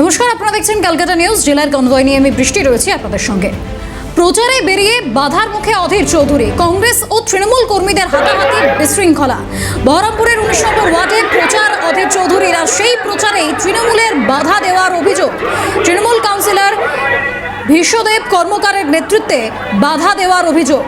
নমস্কার, আপনারা দেখছেন ক্যালকাটা নিউজ। জেলার কনভয় নিয়ে আমি বৃষ্টি রয়েছে আপনাদের সঙ্গে। প্রচারে বেরিয়ে বাধার মুখে অধীর চৌধুরী। কংগ্রেস ও তৃণমূল কর্মীদের হাতাহাতি বিশৃঙ্খলা। বহরমপুরের 19 নম্বর ওয়ার্ডে প্রচার অধীর চৌধুরীর, আর সেই প্রচারেই তৃণমূলের বাধা দেওয়ার অভিযোগ। তৃণমূল কাউন্সিলর ভীষ্মদেব কর্মকারের নেতৃত্বে বাধা দেওয়ার অভিযোগ।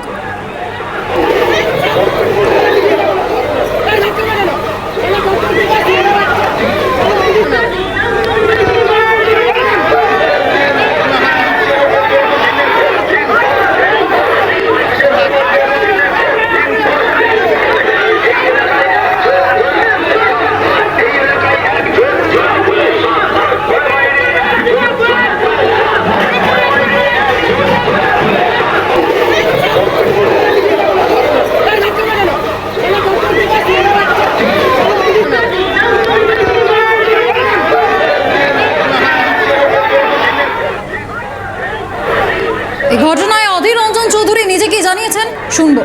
এই ঘটনায় অধীর রঞ্জন চৌধুরী নিজে কি জানিয়েছেন শুনবো।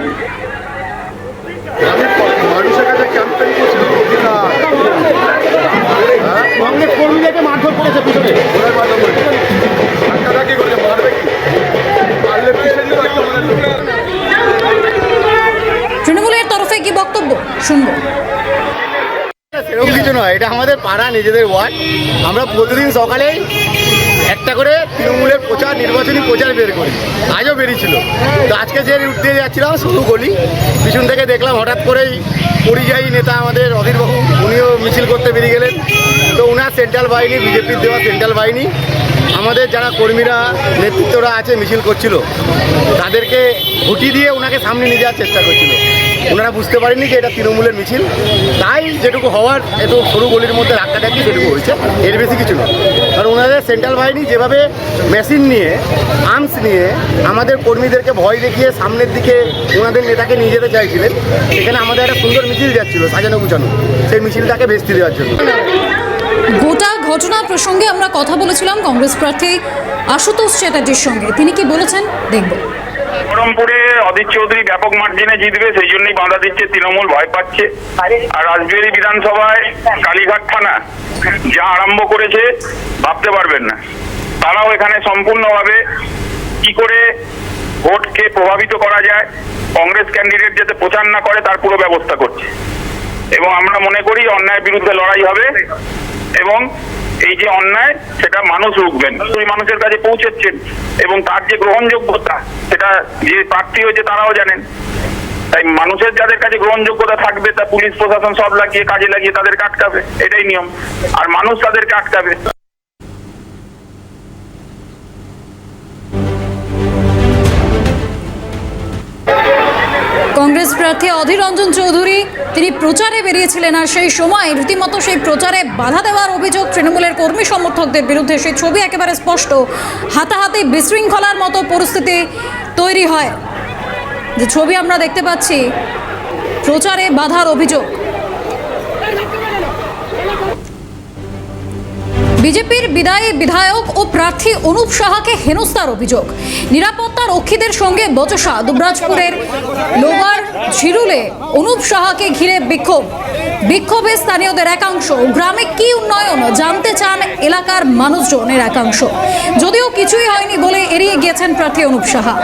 তৃণমূলের তরফে কি বক্তব্য শুনবো। সেরকম কিছু নয়, এটা আমাদের পাড়া, নিজেদের ওয়ার্ড। আমরা প্রতিদিন সকালেই একটা করে তৃণমূলের প্রচার, নির্বাচনী প্রচার বের করি। আজও বেরিয়েছিল। তো আজকে যে রুট দিয়ে যাচ্ছিলাম শুধু গলি, পিছন থেকে দেখলাম হঠাৎ করেই পরিযায়ী নেতা আমাদের অধীরবাবু, উনিও মিছিল করতে বেরিয়ে গেলেন। তো ওনার সেন্ট্রাল বাহিনী, বিজেপির দেওয়া সেন্ট্রাল বাহিনী, আমাদের যারা কর্মীরা, নেতৃত্বরা আছে মিছিল করছিল, তাদেরকে ঘুটি দিয়ে ওনাকে সামনে নিয়ে যাওয়ার চেষ্টা করছিল। ওনারা বুঝতে পারেননি যে এটা তৃণমূলের মিছিল, তাই যেটুকু হওয়ার একটু সরু গলির মধ্যে ধাক্কাধাক্কি সেটুকু হয়েছে, এর বেশি কিছু নয়। কারণ ওনাদের সেন্ট্রাল বাহিনী যেভাবে মেশিন নিয়ে, আর্মস নিয়ে আমাদের কর্মীদেরকে ভয় দেখিয়ে সামনের দিকে ওনাদের নেতাকে নিয়ে যেতে চাইছিলেন, সেখানে আমাদের একটা সুন্দর মিছিল যাচ্ছিল সাজানো গুছানো, সেই মিছিলটাকে ভেস্তে দেওয়ার জন্য। গোটা ঘটনা প্রসঙ্গে আমরা কথা বলেছিলাম কংগ্রেস প্রার্থী আশুতোষ চ্যাটার্জির সঙ্গে। তিনি কি বলেছেন দেখব। বহরমপুরে অধীর চৌধুরী ব্যাপক মার্জিনে জিতবে, সেই জন্যই বাধা দিচ্ছে তৃণমূল, ভয় পাচ্ছে। আর রাজবিহারী বিধানসভায় কালীঘাট থানা যা আরম্ভ করেছে ভাবতে পারবেন না। তারাও এখানে সম্পূর্ণভাবে কি করে ভোটকে প্রভাবিত করা যায়, কংগ্রেস ক্যান্ডিডেট যাতে প্রচার না করে তার পুরো ব্যবস্থা করছে। এবং আমরা মনে করি অন্যায়ের বিরুদ্ধে লড়াই হবে, এবং এই যে অন্যায় সেটা মানুষ রুখবেন, মানুষের কাছে পৌঁছচ্ছেন, এবং তার যে গ্রহণযোগ্যতা সেটা যে প্রার্থী হয়েছে তারাও জানেন। তাই মানুষের যাদের কাছে গ্রহণযোগ্যতা থাকবে, তা পুলিশ প্রশাসন সব লাগিয়ে কাজে লাগিয়ে তাদেরকে আটকাবে, এটাই নিয়ম। আর মানুষ তাদেরকে আটকাবে। কংগ্রেস প্রার্থী অধীর রঞ্জন চৌধুরী তিনি প্রচারে বেরিয়েছিলেন, আর সেই সময় রীতিমতো সেই প্রচারে বাধা দেওয়ার অভিযোগ তৃণমূলের কর্মী সমর্থকদের বিরুদ্ধে। সেই ছবি একেবারে স্পষ্ট, হাতাহাতি বিশৃঙ্খলার মতো পরিস্থিতি তৈরি হয়। যে ছবি আমরা দেখতে পাচ্ছি, প্রচারে বাধার অভিযোগ। বিজেপির বিদায়ী বিধায়ক ও প্রার্থী অনুপ সাহাকে হেনস্থার অভিযোগ। নিরাপত্তা রক্ষীদের সঙ্গে বচসা। দুবরাজপুরের লোবার ঝিরুলে অনুপ সাহাকে ঘিরে বিক্ষোভে স্থানীয়দের একাংশ। গ্রামে কি উন্নয়ন জানতে চান এলাকার মানুষজনের একাংশ। যদিও কিছুই হয়নি বলে এড়িয়ে গিয়েছেন প্রার্থী অনুপ সাহা।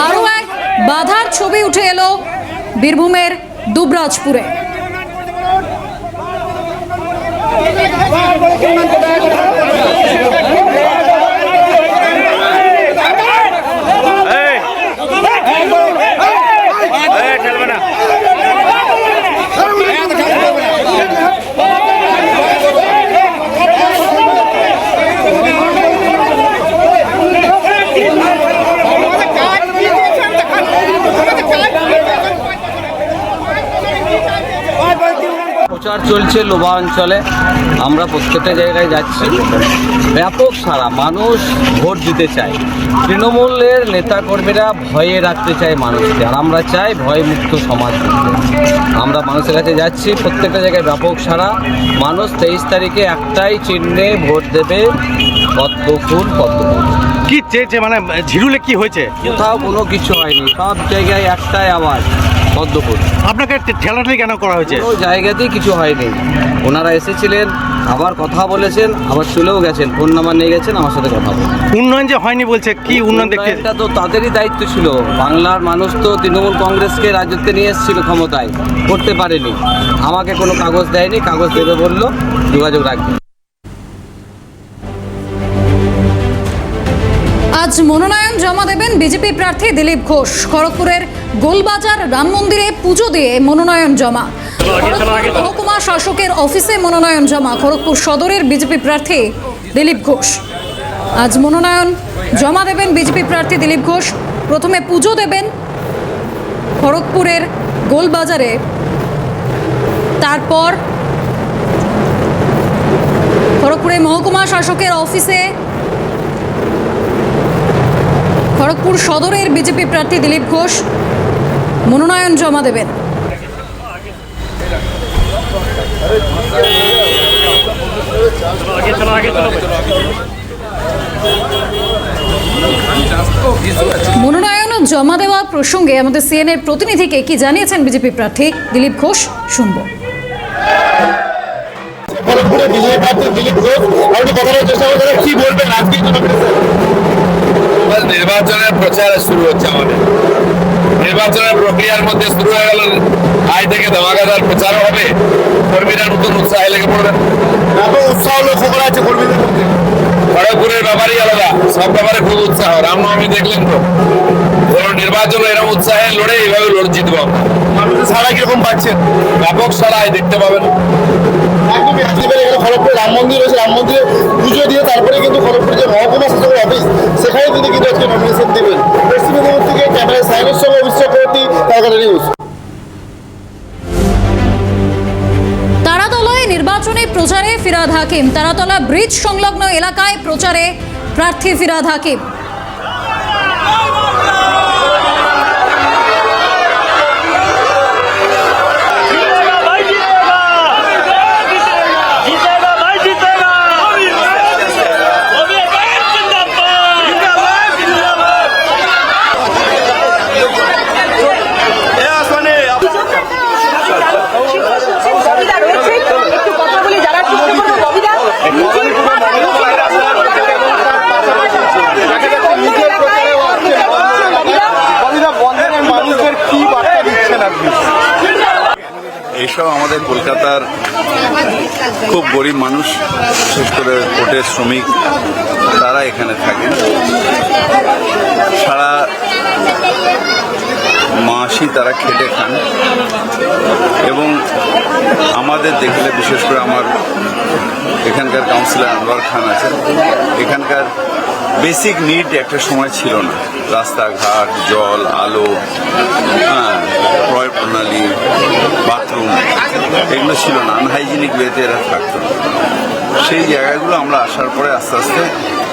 আরও এক বাধার ছবি উঠে এলো বীরভূমের দুবরাজপুরে। প্রচার চলছে লোবা অঞ্চলে, আমরা প্রত্যেকটা জায়গায় যাচ্ছি। ব্যাপক সারা মানুষ ভোট দিতে চায়, তৃণমূলের নেতাকর্মীরা ভয়ে রাখতে চায় মানুষকে, আর আমরা চাই ভয়মুক্ত সমাজ দিতে। আমরা মানুষের কাছে যাচ্ছি, প্রত্যেকটা জায়গায় ব্যাপক সারা। মানুষ 23 তারিখে একটাই চিহ্নে ভোট দেবে, পদ্ম ফুল। কি চেয়েছে, মানে ঝিরুলে কি হয়েছে? কোথাও কোনো কিছু হয়নি, সব জায়গায় একটাই আওয়াজ, পদ্মপুর। আপনাকে ঠেলাঠেলি কেন করা হয়েছে? কোনো জায়গাতেই কিছু হয়নি, ওনারা এসেছিলেন, আবার কথা বলেছেন, আবার চলেও গেছেন, ফোন নাম্বার নিয়ে গেছেন, আমার সাথে কথা বলেন। উন্নয়ন যে হয়নি বলছে, কি উন্নয়ন দেখতে? এটা তো তাদেরই দায়িত্ব ছিল, বাংলার মানুষ তো তৃণমূল কংগ্রেসকে রাজত্বে নিয়ে এসেছিল ক্ষমতায়, করতে পারেনি। আমাকে কোনো কাগজ দেয়নি, কাগজ দেবে বললো, যোগাযোগ রাখবে। আজ মনোনয়ন জমা দেবেন বিজেপি প্রার্থী দিলীপ ঘোষ। খড়গপুরের গোলবাজার রাম মন্দিরে পুজো দিয়ে মনোনয়ন জমা। খড়গপুর মহকুমা শাসকের অফিসে মনোনয়ন জমা খড়গপুর সদরের বিজেপি প্রার্থী দিলীপ ঘোষ। আজ মনোনয়ন জমা দেবেন বিজেপি প্রার্থী দিলীপ ঘোষ। প্রথমে পুজো দেবেন খড়গপুরের গোলবাজারে, তারপর খড়গপুরের মহকুমা শাসকের অফিসে খড়গপুর সদরের বিজেপি প্রার্থী দিলীপ ঘোষ মনোনয়ন জমা দেবেন। মনোনয়ন জমা দেওয়া প্রসঙ্গে আমাদের সিএনএর প্রতিনিধিকে কি জানিয়েছেন বিজেপি প্রার্থী দিলীপ ঘোষ, শুনবো। নির্বাচনের প্রচার শুরু হচ্ছে আমাদের, নির্বাচনের প্রক্রিয়ার মধ্যে শুরু হয়ে গেল। আজ থেকে ধামাকাদার প্রচারও হবে, কর্মীরা নতুন উৎসাহে লেগে পড়বেন। উৎসাহ লক্ষ্য করা আছে কর্মীদের মধ্যে। খড়গপুরের ব্যাপারই আলাদা, সব ব্যাপারে খুব উৎসাহ। রামনবমী দেখলেন তো, নির্বাচন এরকম উৎসাহে লড়ে এইভাবে লড়ে জিতবো। মানুষের সারা কিরকম পাচ্ছেন? ব্যাপক সারাই দেখতে পাবেন। খড়গপুরে রাম মন্দির রয়েছে, রাম মন্দিরে পুজো দিয়ে তারপরে কিন্তু খড়গপুরের যে মহকুমা শাসকের অফিস, সেখানে তিনি কিন্তু আজকে নমিনেশন দেবেন। পশ্চিম মেদিনীপুর থেকে ক্যামেরায় সাইনের সঙ্গে অভিষেক করতে কলকাতা নিউজ। তারাতলায় নির্বাচনী প্রচারে ফিরহাদ হাকিম। তারাতলা ব্রিজ সংলগ্ন এলাকায় প্রচারে প্রার্থী ফিরহাদ হাকিম। এইসব আমাদের কলকাতার খুব গরিব মানুষ, বিশেষ করে কোর্টের শ্রমিক, তারা এখানে থাকেন। সারা মাসই তারা খেটে খান এবং আমাদের দেখলে, বিশেষ করে আমার এখানকার কাউন্সিলর আনোয়ার খান আছেন, এখানকার বেসিক নিড একটা সময় ছিল না। রাস্তাঘাট, জল, আলো, ক্রয় প্রণালী, বাথরুম, এগুলো ছিল না। আনহাইজিনিক ওয়েতে এরা থাকতো। সেই জায়গাগুলো আমরা আসার পরে আস্তে আস্তে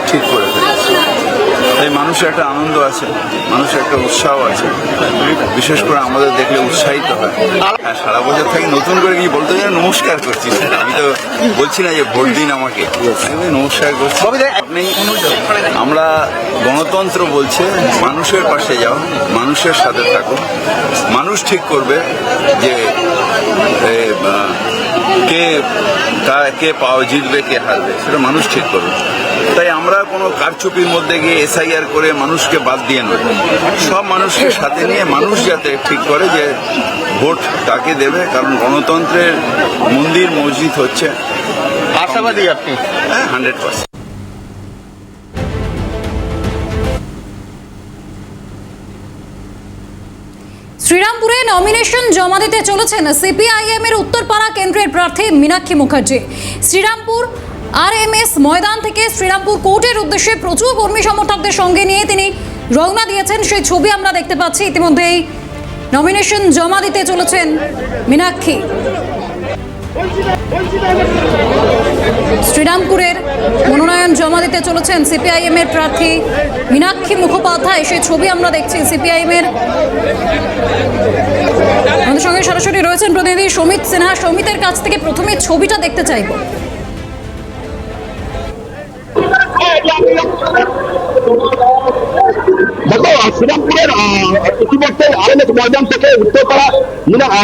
ঠিক করে ফেলেছি। তাই মানুষের একটা আনন্দ আছে, মানুষের একটা উৎসাহ আছে, বিশেষ করে আমাদের দেখলে উৎসাহিত হয়। হ্যাঁ, সারা বছর থাকি, নতুন করে কি বলতে গেলে নমস্কার করছি। আমি তো বলছি না যে ভোট দিন আমাকে, আমি নমস্কার করছি। আপনি, আমরা গণতন্ত্র বলছে মানুষের পাশে যাও, মানুষের সাথে থাকো। মানুষ ঠিক করবে যে কে পাওয়া জিতবে, কে হারবে, সেটা মানুষ ঠিক করবে। তাই আমরা কোনো কারচুপির মধ্যে গিয়ে এসআইআর করে মানুষকে বাদ দিয়ে নয়, সব মানুষকে সাথে নিয়ে মানুষ যাতে ঠিক করে যে ভোট তাকে দেবে। কারণ গণতন্ত্রের মন্দির মসজিদ হচ্ছে। আশাবাদী আপনি? হ্যাঁ, 100%। শ্রীরামপুরে নমিনেশন জমা দিতে চলেছেন সিপিআইএম এর উত্তরপাড়া কেন্দ্রের প্রার্থী মীনাক্ষী মুখার্জি। শ্রীরামপুর আরএমএস ময়দান থেকে শ্রীরামপুর কোর্টের উদ্দেশ্যে প্রচুর কর্মী সমর্থকদের সঙ্গে নিয়ে তিনি রওনা দিয়েছেন, সেই ছবি আমরা দেখতে পাচ্ছি। ইতিমধ্যেই নমিনেশন জমা দিতে চলেছেন মীনাক্ষী। শ্রীরামপুরের মনোনয়ন জমা দিতে চলেছেন সিপিআইএম এর প্রার্থী মীনাক্ষী মুখোপাধ্যায়, সেই ছবি আমরা দেখছি। সিপিআইএম এর আমাদের সঙ্গে সরাসরি রয়েছেন প্রতিনিধি সমিত সিনহা। সমিতের কাছ থেকে প্রথমে ছবিটা দেখতে চাইব। দেখো শ্রীরামপুরের ইতিমধ্যে আরএনএস ময়দান থেকে উত্তরপাড়া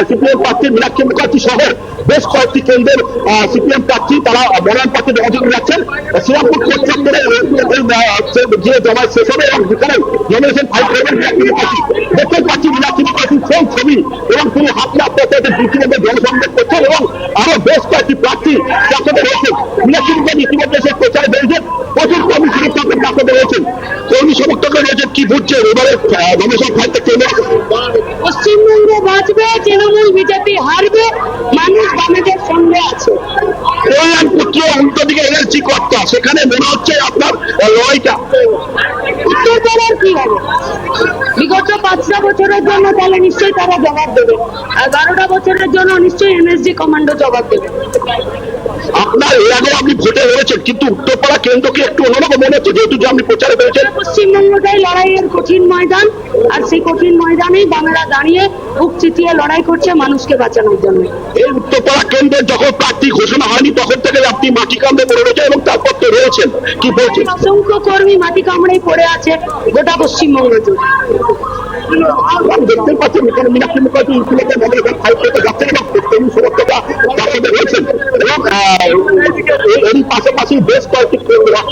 সিপিএম প্রার্থী মীনাক্ষী মুখার্জি সহ বেশ কয়েকটি কেন্দ্রের সিপিএম প্রার্থী তারা মনোনয়ন পত্রে জমা রাখছেন। শ্রীরামপুর কোর্ট চত্বরে যে জমা শেষ হবে এবং যেখানে নমিনেশন ফাইল করবেন দেখতে পাচ্ছি মীনাক্ষী মুখার্জির সেই ছবি এবং তিনি হাতে আপনাদের ইতিমধ্যে জনসংযোগ করছেন এবং আরো বেশ কয়েকটি প্রার্থী চাকরি রয়েছেন। মীনাক্ষী মুখার্জি ইতিমধ্যে সেই প্রচারে বেরিয়েছেন, প্রচুর কর্মী সমর্থকের চাকরি রয়েছেন, কর্মী সমর্থকের রয়েছেন। কি বুঝছেন এবারে নমিনেশন ফাইল করতে পশ্চিমবঙ্গে বাঁচবে, তৃণমূল বিজেপি হারবে, মানুষ বামেদের সঙ্গে আছে। কল্যাণপুত্র উল্টো দিকে এনএলসি কর্তা, সেখানে মনে হচ্ছে আপনার লড়াইটা উত্তরপাড়ার কি হবে? বিগত 5টা বছরের জন্য তাহলে নিশ্চয়ই তারা জবাব দেবে, আর 12টা বছরের জন্য নিশ্চয়ই এনএসজি কমান্ডো জবাব দেবে। আপনার এর আগে আপনি ভোটে হয়েছেন, কিন্তু উত্তরপাড়া কেন্দ্রকে একটু অন্যরকম মনে হচ্ছে যেহেতু যে আপনি প্রচারে পেয়েছেন। পশ্চিমবঙ্গটাই লড়াইয়ের কঠিন ময়দান, আর সেই কঠিন ময়দানেই বাংলা দাঁড়িয়ে বুক চিতিয়ে লড়াই করছে মানুষকে বাঁচানোর জন্য। এই উত্তরপাড়া কেন্দ্রের যখন প্রার্থী ঘোষণা হয়নি তখন থেকে আপনি মাটি কামড়ে পড়ে রয়েছেন এবং তারপর তো রয়েছেন, কি বলছেন? অসংখ্য কর্মী মাটি কামড়েই পড়ে আছে গোটা পশ্চিমবঙ্গ জুড়ে। দেখতে পাচ্ছেন এখানে মীনাক্ষী মুখার্জি ইতিমধ্যে নমিনেশন ফাইল করতে যাচ্ছেন এবং কর্মী সমর্থকরা তার সাথে রয়েছেন এবং এরই পাশাপাশি বেশ কয়েকটি অর্থাৎ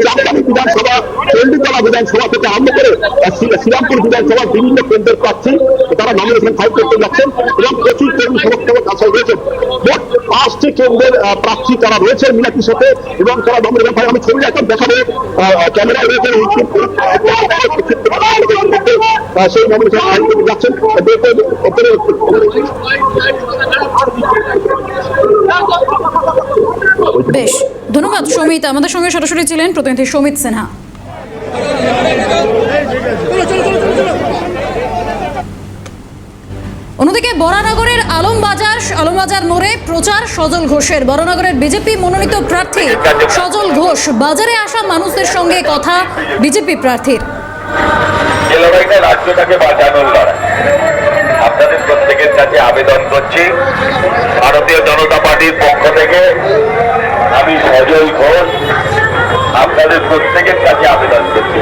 চাঁদপাড়ি বিধানসভা, চণ্ডীতলা বিধানসভা থেকে আরম্ভ করে শ্রীরামপুর বিধানসভার বিভিন্ন কেন্দ্রের প্রার্থী তারা নমিনেশন ফাইল করতে যাচ্ছেন এবং প্রচুর কর্মী সমর্থকের কাছে রয়েছেন। মোট 5টি কেন্দ্রের প্রার্থী তারা রয়েছেন মীনাক্ষীর সাথে এবং তারা নমিনেশন ফাইল, আমি ছবি এখন দেখাবো, ক্যামেরায় রয়েছেন সেই নমিনেশন ফাইল করতে যাচ্ছেন। বেশ, ধন্যবাদ সমিত। আমাদের সঙ্গে সরাসরি ছিলেন প্রতিনিধি সমিত সিনহা। অন্যদিকে বরানগরের আলমবাজার মোড়ে প্রচার সজল ঘোষের। বরানগরের বিজেপি মনোনীত প্রার্থী সজল ঘোষ বাজারে আসা মানুষদের সঙ্গে কথা বিজেপি প্রার্থীর। এই লড়াইটা রাজ্যটাকে বাঁচানোর লড়াই। আপনাদের প্রত্যেকের কাছে আবেদন করছি, ভারতীয় জনতা পার্টির পক্ষ থেকে আমি সজল ঘোষ আপনাদের প্রত্যেকের কাছে আবেদন করছি,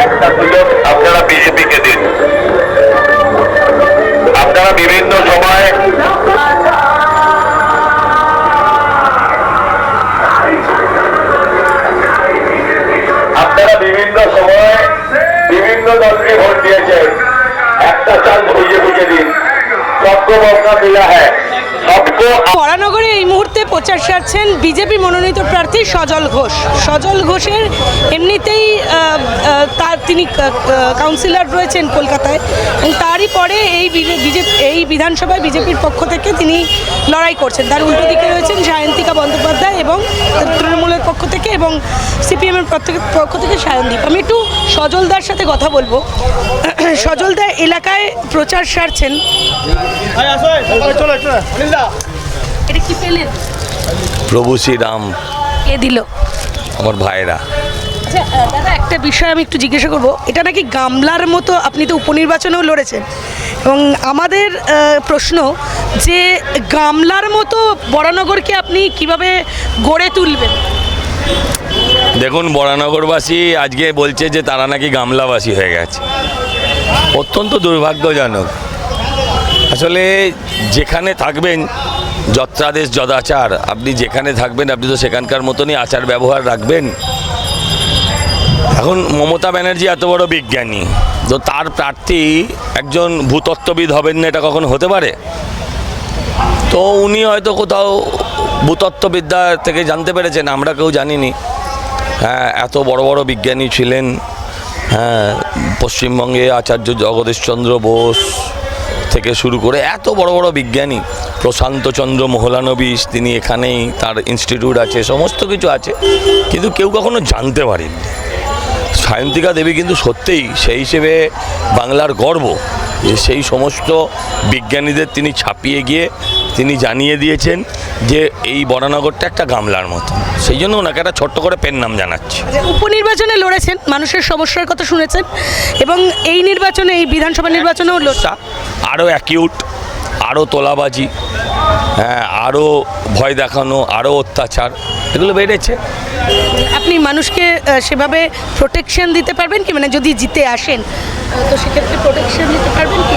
একটা সুযোগ আপনারা বিজেপিকে দিন। আপনারা বিভিন্ন সময় বিভিন্ন দলকে ভোট দিয়েছেন, একটা চাল বুঝে বুঝে দিন, সবকো মৌকা মিলা হ্যায়। বরানগরে এই মুহূর্তে প্রচার সারছেন বিজেপি মনোনীত প্রার্থী সজল ঘোষ। সজল ঘোষের এমনিতেই তিনি কাউন্সিলর রয়েছেন কলকাতায় এবং তারই পরে এই বিধানসভায় বিজেপির পক্ষ থেকে তিনি লড়াই করছেন। তার উল্টো দিকে রয়েছেন সায়ন্তিকা বন্দ্যোপাধ্যায় এবং তৃণমূলের পক্ষ থেকে এবং সিপিএমের পক্ষ থেকে সায়নদীপ। আমি একটু সজলদার সাথে কথা বলবো। সজলদা এলাকায় প্রচার সারছেন, এটা কি পেলেন? প্রভু শ্রীরাম কে দিল? আমার ভাইরা। আচ্ছা দাদা, একটা বিষয় আমি একটু জিজ্ঞাসা করবো, এটা নাকি গামলার মতো, আপনি তো উপনির্বাচনেও লড়েছেন এবং আমাদের প্রশ্ন যে গামলার মতো বরানগরকে আপনি কিভাবে গড়ে তুলবেন? দেখুন, বরানগরবাসী আজকে বলছে যে তারা নাকি গামলাবাসী হয়ে গেছে, অত্যন্ত দুর্ভাগ্যজনক। আসলে যেখানে থাকবেন যত্রাদেশ যদাচার, আপনি যেখানে থাকবেন আপনি তো সেখানকার মতনই আচার ব্যবহার রাখবেন। এখন মমতা ব্যানার্জি এত বড় বিজ্ঞানী, তো তার প্রার্থী একজন ভূতত্ত্ববিদ হবেন না, এটা কখনো হতে পারে? তো উনি হয়তো কোথাও ভূতত্ত্ববিদ্যা থেকে জানতে পেরেছেন, আমরা কেউ জানিনি। হ্যাঁ, এত বড় বড় বিজ্ঞানী ছিলেন। হ্যাঁ, পশ্চিমবঙ্গে আচার্য জগদীশচন্দ্র বোস থেকে শুরু করে এত বড় বড় বিজ্ঞানী, প্রশান্তচন্দ্র মোহলানবিশ, তিনি এখানেই, তার ইনস্টিটিউট আছে, সমস্ত কিছু আছে, কিন্তু কেউ কখনো জানতে পারেনি। সায়ন্তিকা দেবী কিন্তু সত্যিই সেই হিসেবে বাংলার গর্ব, যে সেই সমস্ত বিজ্ঞানীদের তিনি ছাপিয়ে গিয়ে তিনি জানিয়ে দিয়েছেন যে এই বরানগরটা একটা গামলার মতো। সেই জন্য ওনাকে একটা ছোট্ট করে পেন নাম জানাচ্ছি। উপনির্বাচনে লড়েছেন, মানুষের সমস্যার কথা শুনেছেন এবং এই নির্বাচনে, এই বিধানসভা নির্বাচনেও লড়া আরও অ্যাকিউট, আরও তোলাবাজি, হ্যাঁ, আরও ভয় দেখানো, আরও অত্যাচার, এগুলো বেড়েছে। আপনি মানুষকে সেভাবে প্রোটেকশন দিতে পারবেন কি, মানে যদি জিতে আসেন তো সেক্ষেত্রে প্রোটেকশন দিতে পারবেন কি?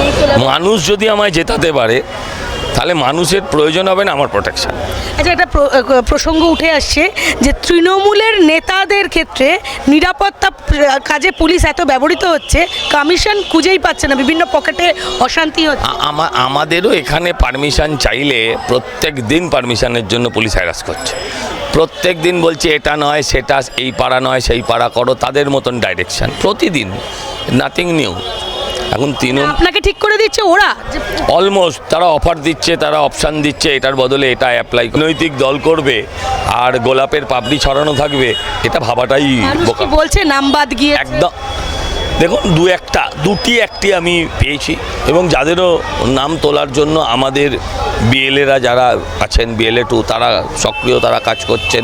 মানুষ যদি আমায় জেতাতে পারে তাহলে মানুষের প্রয়োজন হবে না আমার প্রোটেকশন। আচ্ছা, একটা প্রসঙ্গ উঠে আসছে যে তৃণমূলের নেতাদের ক্ষেত্রে নিরাপত্তা কাজে পুলিশ এত ব্যবহৃত হচ্ছে, কমিশন খুঁজেই পাচ্ছে না, বিভিন্ন পকেটে অশান্তি হচ্ছে। আমাদেরও এখানে পারমিশন চাইলে প্রত্যেক দিন পারমিশনের জন্য পুলিশ হ্যারাস করছে, প্রত্যেক দিন বলছে এটা নয় সেটা, এই পাড়া নয় সেই পাড়া করো, তাদের মতন ডাইরেকশন প্রতিদিন, নাথিং নিউ। এখন আপনাকে ঠিক করে দিচ্ছে ওরা, অলমোস্ট তারা অফার দিচ্ছে, তারা অপশান দিচ্ছে, এটার বদলে এটা অ্যাপ্লাই, নৈতিক দল করবে আর গোলাপের পাপড়ি ছড়ানো থাকবে, এটা ভাবাটাই বোকা। বলছে নাম বাদ গিয়ে একদম দেখুন, একটি আমি পেয়েছি, এবং যাদেরও নাম তোলার জন্য আমাদের বিএলএরা যারা আছেন, বিএলএ 2 তারা সক্রিয়, তারা কাজ করছেন।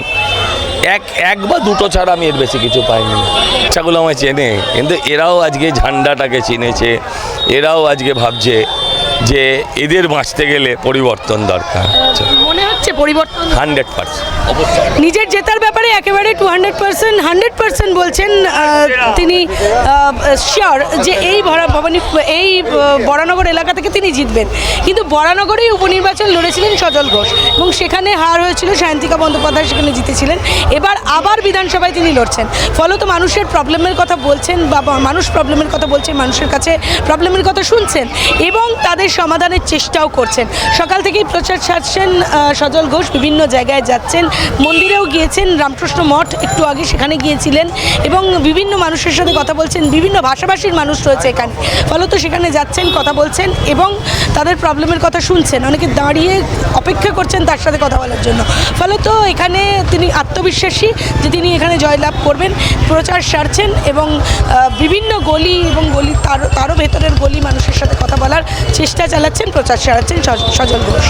এক বা দুটো ছাড়া আমি এর বেশি কিছু পাইনি। বাচ্চাগুলো আমায় চেনে, কিন্তু এরাও আজকে ঝান্ডাটাকে চিনেছে, এরাও আজকে ভাবছে যে এদের বাঁচতে গেলে পরিবর্তন দরকার। মনে হচ্ছে পরিবর্তন 100% অবশ্যই। নিজের জেতার ব্যাপারে একেবারে 100% বলছেন তিনি শিওর যে এই বরানগর এলাকা থেকে তিনি জিতবেন। কিন্তু বরানগরেই উপনির্বাচন লড়েছিলেন সজল ঘোষ এবং সেখানে হার হয়েছিল, সায়ন্তিকা বন্দ্যোপাধ্যায় সেখানে জিতেছিলেন। এবার আবার বিধানসভায় তিনি লড়ছেন, ফলত মানুষের প্রবলেমের কথা বলছেন, বা মানুষ প্রবলেমের কথা বলছেন, মানুষের কাছে প্রবলেমের কথা শুনছেন এবং তাদের সমাধানের চেষ্টাও করছেন। সকাল থেকেই প্রচার ছাড়ছেন সজল ঘোষ, বিভিন্ন জায়গায় যাচ্ছেন, মন্দিরেও গিয়েছেন, রামকৃষ্ণ মঠ একটু আগে সেখানে গিয়েছিলেন এবং বিভিন্ন মানুষের সাথে কথা বলছেন, বিভিন্ন ভাষাভাষীর মানুষ রয়েছে এখানে, ফলত সেখানে যাচ্ছেন, কথা বলছেন এবং তাদের প্রবলেমের কথা শুনছেন, অনেকে দাঁড়িয়ে অপেক্ষা করছেন তার সাথে কথা বলার জন্য। ফলত এখানে তিনি আত্মবিশ্বাসী যে তিনি এখানে জয়লাভ করবেন। প্রচার সারছেন এবং বিভিন্ন গলি এবং তারও ভেতরের গলি মানুষের সাথে কথা বলার চেষ্টা চালাচ্ছেন, প্রচার সারাচ্ছেন সজল ঘোষ।